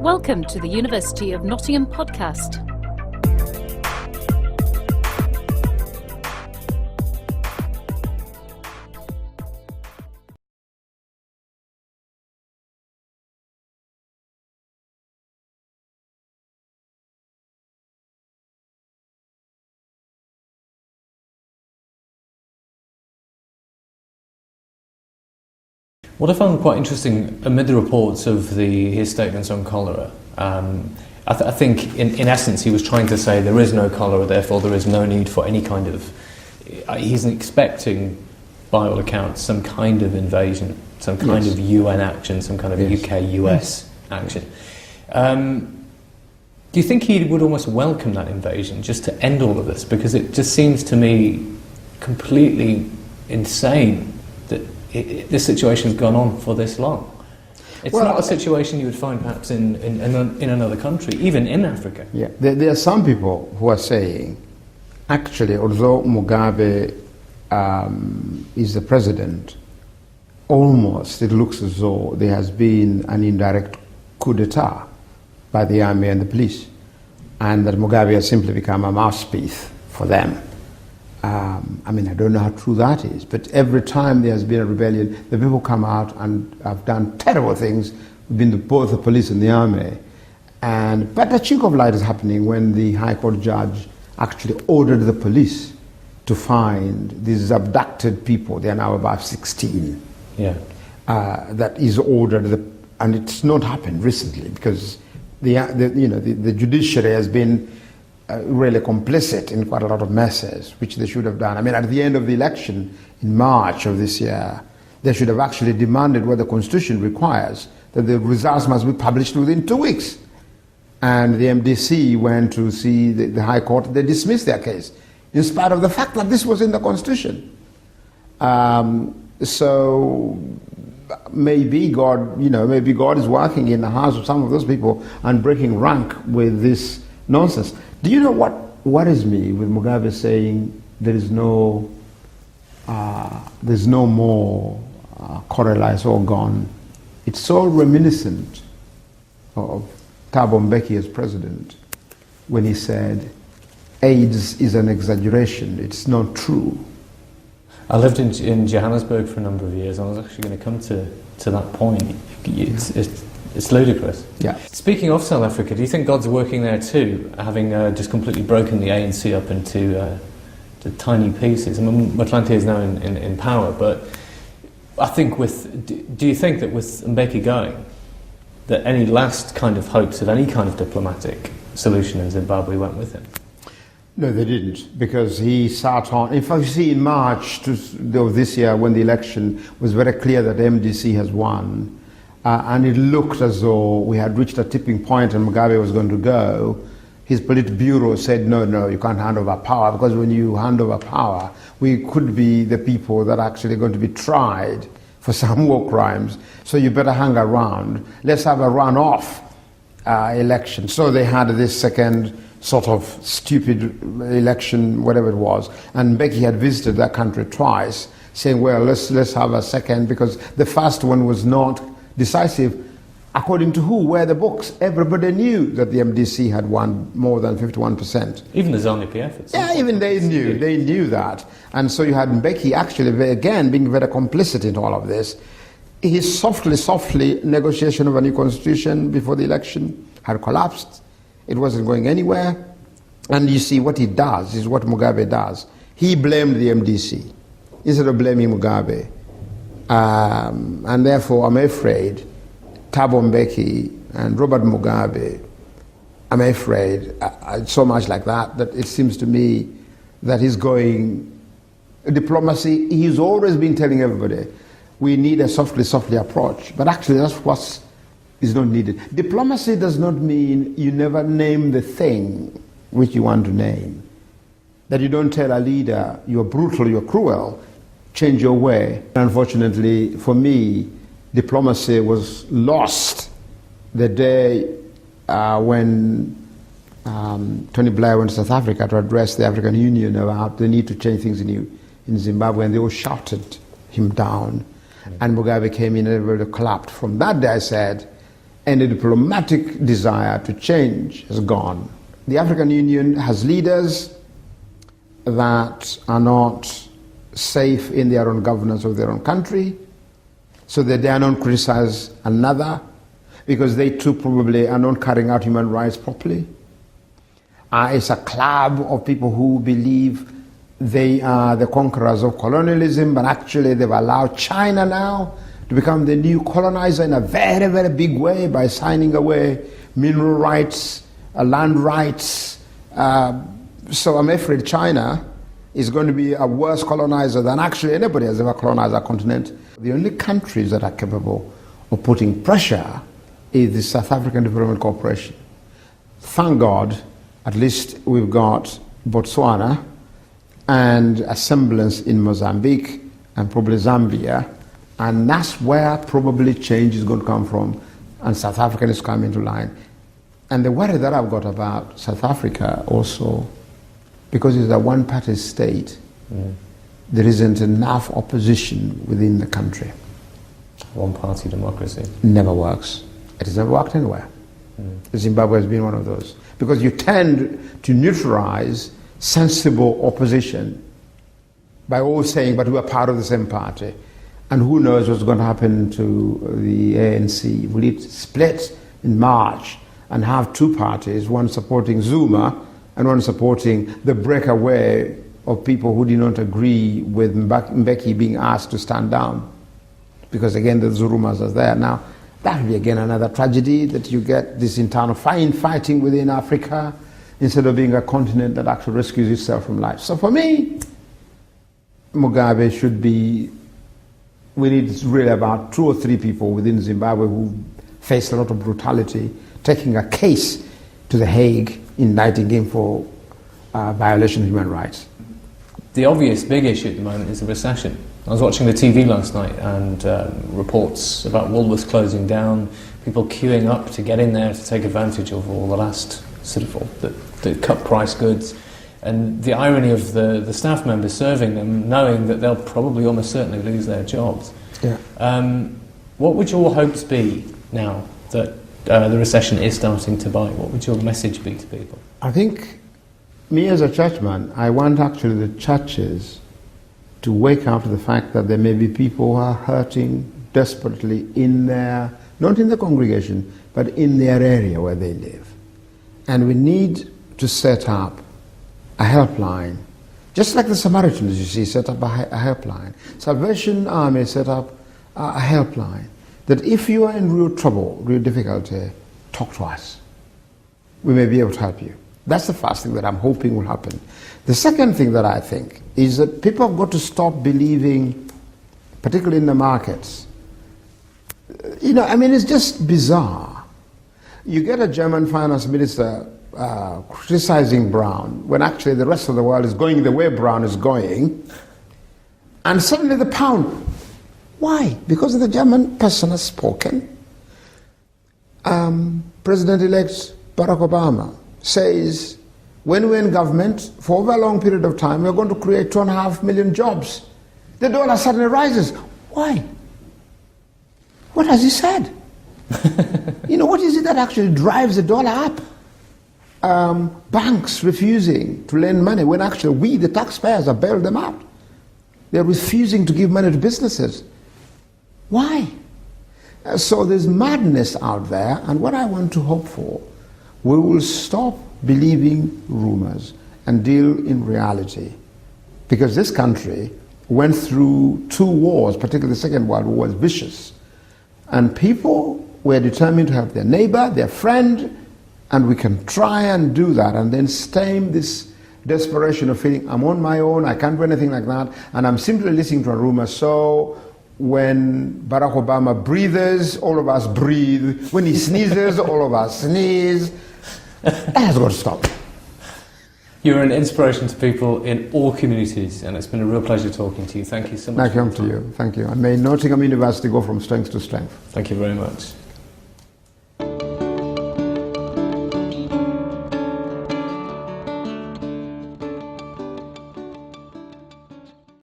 Welcome to the University of Nottingham podcast. What I found quite interesting amid the reports of his statements on cholera, I think in essence he was trying to say there is no cholera, therefore there is no need for any kind of... He's expecting, by all accounts, some kind of invasion, some kind of UN action, some kind of UK-US action. Do you think he would almost welcome that invasion just to end all of this? Because it just seems to me completely insane that this situation has gone on for this long. It's not a situation you would find perhaps in another country, even in Africa. Yeah, there are some people who are saying, actually, although Mugabe is the president, almost it looks as though there has been an indirect coup d'etat by the army and the police, and that Mugabe has simply become a mouthpiece for them. I mean, I don't know how true that is, but every time there has been a rebellion, the people come out and have done terrible things within both the police and the army. But a chink of light is happening when the High Court judge actually ordered the police to find these abducted people. They are now about 16. Yeah. That is ordered, and it's not happened recently because the judiciary has been really complicit in quite a lot of messes, which they should have done. I mean, at the end of the election in March of this year, they should have actually demanded what the Constitution requires, that the results must be published within 2 weeks. And the MDC went to see the High Court. They dismissed their case, in spite of the fact that this was in the Constitution. So maybe God is working in the hearts of some of those people and breaking rank with this nonsense. Do you know what worries me with Mugabe saying there's no more cholera, it's all gone? It's so reminiscent of Thabo Mbeki as president when he said AIDS is an exaggeration, it's not true. I lived in Johannesburg for a number of years, and I was actually going to come to that point. It's ludicrous. Yeah. Speaking of South Africa, do you think God's working there too, having just completely broken the ANC up into tiny pieces? I mean, Motlanthe is now in power, but I think do you think that with Mbeki going, that any last kind of hopes of any kind of diplomatic solution in Zimbabwe went with him? No, they didn't, because he sat on... In fact, you see, in March of this year, when the election was very clear that MDC has won, and it looked as though we had reached a tipping point and Mugabe was going to go, his Politburo said, no, you can't hand over power, because when you hand over power, we could be the people that are actually going to be tried for some war crimes, so you better hang around. Let's have a runoff election. So they had this second sort of stupid election, whatever it was, and Mbeki had visited that country twice, saying, well, let's have a second, because the first one was not decisive. According to who? Where the books? Everybody knew that the MDC had won more than 51%. Even the ZANU-PF. Yeah, even they knew that. And so you had Mbeki actually, again, being very complicit in all of this. His softly negotiation of a new constitution before the election had collapsed. It wasn't going anywhere. And you see what he does is what Mugabe does. He blamed the MDC instead of blaming Mugabe. And therefore, I'm afraid Thabo Mbeki and Robert Mugabe, I'm afraid, so much like that it seems to me that he's going diplomacy. He's always been telling everybody, we need a softly approach. But actually, that's what is not needed. Diplomacy does not mean you never name the thing which you want to name. That you don't tell a leader, you're brutal, you're cruel, change your way. Unfortunately, for me, diplomacy was lost the day when Tony Blair went to South Africa to address the African Union about the need to change things in Zimbabwe, and they all shouted him down. And Mugabe came in and everybody clapped. From that day I said, any diplomatic desire to change has gone. The African Union has leaders that are not safe in their own governance of their own country, so that they are not criticize another, because they too probably are not carrying out human rights properly. It's a club of people who believe they are the conquerors of colonialism, but actually they've allowed China now to become the new colonizer in a very, very big way by signing away mineral rights, land rights. So I'm afraid China is going to be a worse colonizer than actually anybody has ever colonized our continent. The only countries that are capable of putting pressure is the South African Development Corporation. Thank God, at least we've got Botswana and a semblance in Mozambique and probably Zambia, and that's where probably change is going to come from, and South Africa is coming to line. And the worry that I've got about South Africa also, because it's a one-party state, there isn't enough opposition within the country. One-party democracy. Never works. It has never worked anywhere. Zimbabwe has been one of those. Because you tend to neutralize sensible opposition by all saying, but we are part of the same party. And who knows what's going to happen to the ANC? Will it split in March and have two parties, one supporting Zuma and one supporting the breakaway of people who did not agree with Mbeki being asked to stand down? Because again, the rumors are there. Now, that will be again another tragedy, that you get this internal fighting within Africa instead of being a continent that actually rescues itself from life. So for me, Mugabe should be, we need really about 2 or 3 people within Zimbabwe who face a lot of brutality, taking a case to The Hague, indicting him for violation of human rights. The obvious big issue at the moment is the recession. I was watching the TV last night and reports about Woolworths closing down, people queuing up to get in there to take advantage of all the last sort of the cut price goods, and the irony of the staff members serving them knowing that they'll probably almost certainly lose their jobs. Yeah. What would your hopes be now that the recession is starting to bite? What would your message be to people? I think, me as a churchman, I want actually the churches to wake up to the fact that there may be people who are hurting desperately in their, not in the congregation, but in their area where they live. And we need to set up a helpline, just like the Samaritans, you see, set up a helpline. Salvation Army set up a helpline, that if you are in real trouble, real difficulty, talk to us. We may be able to help you. That's the first thing that I'm hoping will happen. The second thing that I think is that people have got to stop believing, particularly in the markets. It's just bizarre. You get a German finance minister criticizing Brown when actually the rest of the world is going the way Brown is going, and suddenly the pound. Why? Because the German person has spoken. President-elect Barack Obama says, when we're in government, for over a long period of time, we're going to create 2.5 million jobs. The dollar suddenly rises. Why? What has he said? What is it that actually drives the dollar up? Banks refusing to lend money when actually we, the taxpayers, have bailed them out. They're refusing to give money to businesses. Why? So there's madness out there, and what I want to hope for, we will stop believing rumors and deal in reality. Because this country went through 2 wars, particularly the Second World War, was vicious. And people were determined to help their neighbor, their friend, and we can try and do that and then stem this desperation of feeling, I'm on my own, I can't do anything like that, and I'm simply listening to a rumor. So when Barack Obama breathes, all of us breathe. When he sneezes, all of us sneeze. That has got to stop. You're an inspiration to people in all communities, and it's been a real pleasure talking to you. Thank you so much. Thank you. And may Nottingham University go from strength to strength. Thank you very much.